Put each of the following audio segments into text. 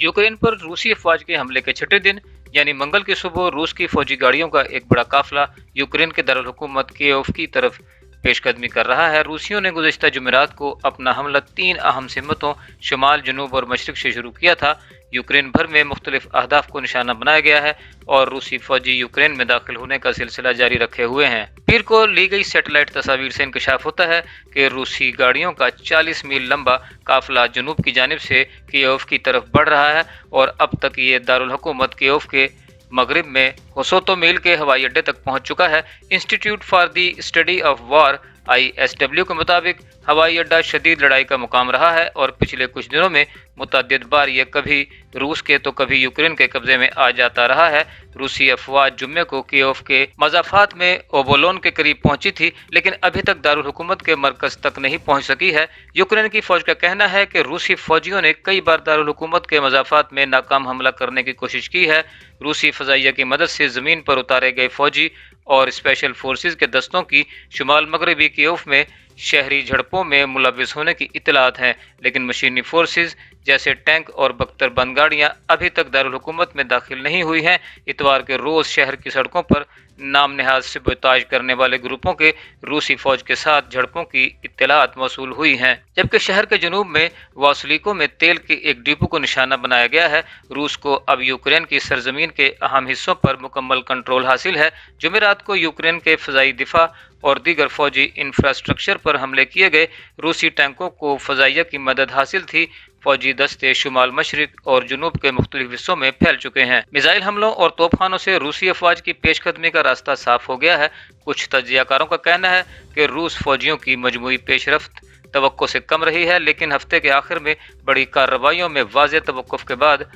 Ukraine पर रूसी अफवाज के हमले के छठे दिन यानी मंगल की सुबह रूस की फौजी गाड़ियों का एक बड़ा काफिला यूक्रेन के दारुल हुकूमत कीव की तरफ पेशकदमी कर रहा है। रूसियों ने गुज़िश्ता जुमेरात को अपना हमला 3 अहम सिमतों शुमाल, जनूब और मशरक से शुरू किया था। यूक्रेन भर में मुख्तलिफ अहदाफ को निशाना बनाया गया है और रूसी फौजी यूक्रेन में दाखिल होने का सिलसिला जारी रखे हुए हैं। पीर को ली गई सैटेलाइट तस्वीर से इंकशाफ होता है कि रूसी गाड़ियों का 40 मील लंबा काफिला जनूब की जानिब से कीव की तरफ बढ़ रहा है और अब तक ये दारुल हुकूमत कीव के मगरिब में होसोतो मील के हवाई अड्डे तक पहुंच चुका है। Institute for the study of war ISW के मुताबिक हवाई अड्डा शदीद लड़ाई का मुकाम रहा है और पिछले कुछ दिनों में मुतअद्दिद बार ये कभी रूस के तो कभी यूक्रेन के कब्जे में आ जाता रहा है। रूसी अफवाज जुम्मे को कीव के मजाफात में ओबोलोन के करीब पहुंची थी, लेकिन अभी तक दारुल हुकूमत के मरकज तक नहीं पहुंच सकी है। यूक्रेन की फौज का कहना है कि रूसी फौजियों ने कई बार दारुल हुकूमत के मजाफात में नाकाम हमला करने की कोशिश की है। रूसी फजाइया की मदद से जमीन पर उतारे गए फौजी और स्पेशल फोर्सेस के दस्तों की शुमाल मगरबी कीव में शहरी झड़पों में मुलविस होने की इतलात हैं, लेकिन मशीनी फोर्सेस जैसे टैंक और बख्तर बंद गाड़ियां अभी तक दारुल हुकूमत में दाखिल नहीं हुई हैं। इतवार के रोज शहर की सड़कों पर नाम नहाज सबोताज करने वाले ग्रुपों के रूसी फौज के साथ झड़पों की इत्तलात मौसूल हुई हैं, जबकि शहर के जनूब में वासलिको में तेल के एक डिपो को निशाना बनाया गया है। रूस को अब यूक्रेन की सरजमीन के अहम हिस्सों पर मुकम्मल कंट्रोल हासिल है। जुमेरात को यूक्रेन के फ़ज़ाई दिफा और दीगर फौजी इंफ्रास्ट्रक्चर पर हमले किए गए। रूसी टैंकों को फ़ज़ाइया की मदद हासिल थी। फौजी दस्ते शुमाल मशरिक और जुनूब के मुख्तलिफ हिस्सों में फैल चुके हैं। मिसाइल हमलों और तोपखानों से रूसी अफवाज की पेशकदमी का रास्ता साफ हो गया है। कुछ तजियाकारों का कहना है कि रूस फौजियों की मजमूई पेशरफ्त तवक्को से कम रही है, लेकिन हफ्ते के आखिर में बड़ी कार्रवाइयों में वाज़ेह तवक्कुफ के बाद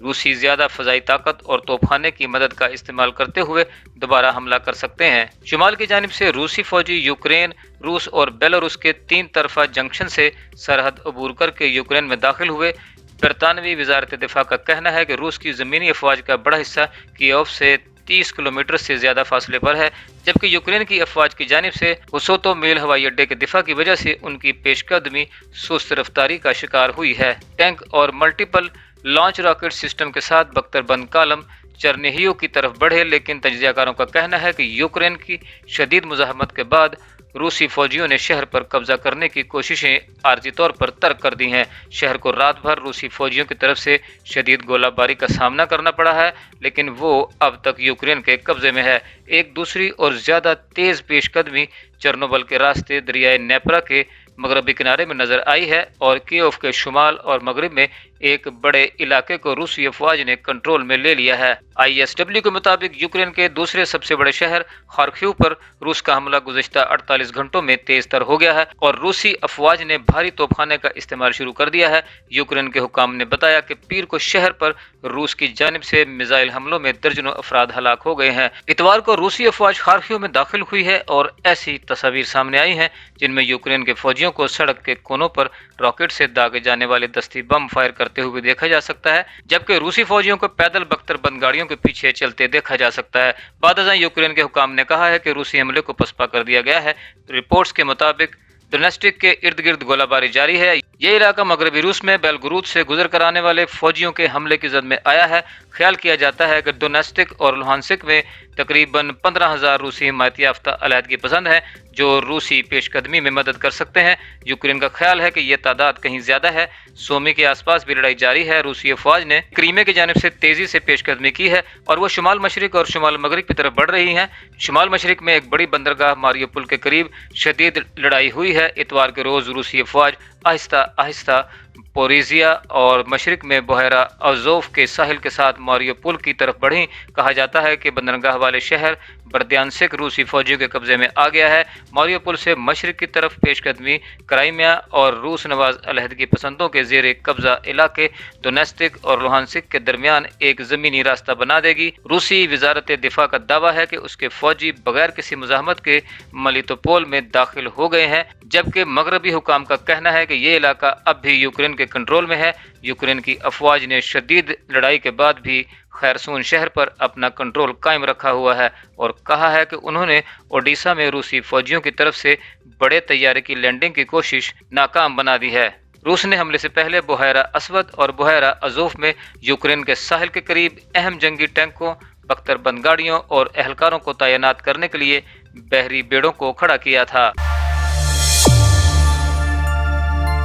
रूसी ज़्यादा फ़ज़ाई ताकत और तोपखाने की मदद का इस्तेमाल करते हुए दोबारा हमला कर सकते हैं। शुमाल की जानिब से रूसी फौजी यूक्रेन, रूस और बेलारूस के 3 तरफा जंक्शन से सरहद अबूर करके यूक्रेन में दाखिल हुए। बरतानवी वजारत दिफा का कहना है कि रूस की ज़मीनी अफवाज का बड़ा हिस्सा कीव से 30 किलोमीटर से ज़्यादा फासले पर है, जबकि यूक्रेन की अफवाज की जानिब से होसोतो मील हवाई अड्डे के दिफा की वजह से उनकी पेशकदमी सुस्त रफ्तारी का शिकार हुई है। टैंक और मल्टीपल लॉन्च रॉकेट सिस्टम के साथ बख्तरबंद कालम चरनिहियो की तरफ बढ़े, लेकिन तजियाकारों का कहना है कि यूक्रेन की शदीद मुज़ाहमत के बाद रूसी फौजियों ने शहर पर कब्जा करने की कोशिशें आर्जी तौर पर तर्क कर दी हैं। शहर को रात भर रूसी फौजियों की तरफ से शदीद गोलाबारी का सामना करना पड़ा है, लेकिन वो अब तक यूक्रेन के कब्जे में है। एक दूसरी और ज़्यादा तेज़ पेशकदमी चर्नोबल के रास्ते दरियाए नेपरा के मगरबी किनारे में नजर आई है और कीव के शुमाल और मगरिब में एक बड़े इलाके को रूसी अफवाज ने कंट्रोल में ले लिया है। ISW के मुताबिक यूक्रेन के दूसरे सबसे बड़े शहर खार्किव पर रूस का हमला गुज़िश्ता 48 घंटों में तेज तर हो गया है और रूसी अफवाज ने भारी तोपखाने का इस्तेमाल शुरू कर दिया है। यूक्रेन के हुकाम ने बताया कि पीर को शहर पर रूस की जानिब से मिसाइल हमलों में दर्जनों अफराद हलाक हो गए हैं। इतवार को रूसी अफवाज खार्किव में दाखिल हुई है और ऐसी तस्वीर सामने आई हैं जिनमें यूक्रेन के फौजियों को सड़क के कोनों पर रॉकेट से दागे जाने वाले दस्ती बम फायर करते हुए देखा जा सकता है, जबकि रूसी फौजियों को पैदल बख्तरबंद गाड़ियों के पीछे चलते देखा जा सकता है। बादशाह यूक्रेन के हुकाम ने कहा है कि रूसी हमले को पसपा कर दिया गया है। रिपोर्ट्स के मुताबिक डोनेस्टिक के इर्द गिर्द गोलाबारी जारी है। ये इलाका मगरबी रूस में बेलगरूद से गुजर कर आने वाले फौजियों के हमले की जद में आया है। ख्याल किया जाता है कि डोनेस्टिक और लुहानसिक में तकरीबन 15,000 रूसी हिमायती याफ्ता अलहदगी पसंद हैं जो रूसी पेशकदमी में मदद कर सकते हैं। यूक्रेन का ख्याल है कि यह तादाद कहीं ज्यादा है। सोमी के आसपास भी लड़ाई जारी है। रूसी अफवाज ने क्रीमे की जानिब से तेजी से पेशकदमी की है और वो शुमाल मशरिक और शुमाल मगरिब की तरफ बढ़ रही हैं। शुमाल मशरिक में एक बड़ी बंदरगाह मारियोपुल के करीब शदीद लड़ाई हुई है। इतवार के रोज रूसी अफवाज आहिस्ता आहिस्ता पोरीजिया और मशरिक में बहरा अज़ोव के साहिल के साथ मारियोपुल की तरफ बढ़ी। कहा जाता है कि बंदरगाह वाले शहर बर्दियानसिक रूसी फौजियों के कब्जे में आ गया है। मारियोपुल से मशरिक की तरफ पेशकदमी क्राइमिया और रूस नवाज अलहदगी पसंदों के जेर कब्जा इलाके डोनेस्टिक और लुहानसिक के दरमियान एक ज़मीनी रास्ता बना देगी। रूसी वजारत दिफा का दावा है कि उसके फौजी बगैर किसी मुज़ाहमत के मलितोपोल में दाखिल हो गए हैं, जबकि मगरबी हुकाम का कहना है कि ये इलाका अब भी यूक्रेन के कंट्रोल में है। यूक्रेन की अफवाज ने शदीद लड़ाई के बाद भी खैरसून शहर पर अपना कंट्रोल कायम रखा हुआ है और कहा है कि उन्होंने ओडिशा में रूसी फौजियों की तरफ से बड़े तैयारे की लैंडिंग की कोशिश नाकाम बना दी है। روس نے حملے سے پہلے بحیرہ اسود اور بحیرہ ازوف میں یوکرین کے ساحل کے قریب اہم جنگی ٹینکوں، بختر بند گاڑیوں اور اہلکاروں کو تعینات کرنے کے لیے بحری بیڑوں کو کھڑا کیا تھا۔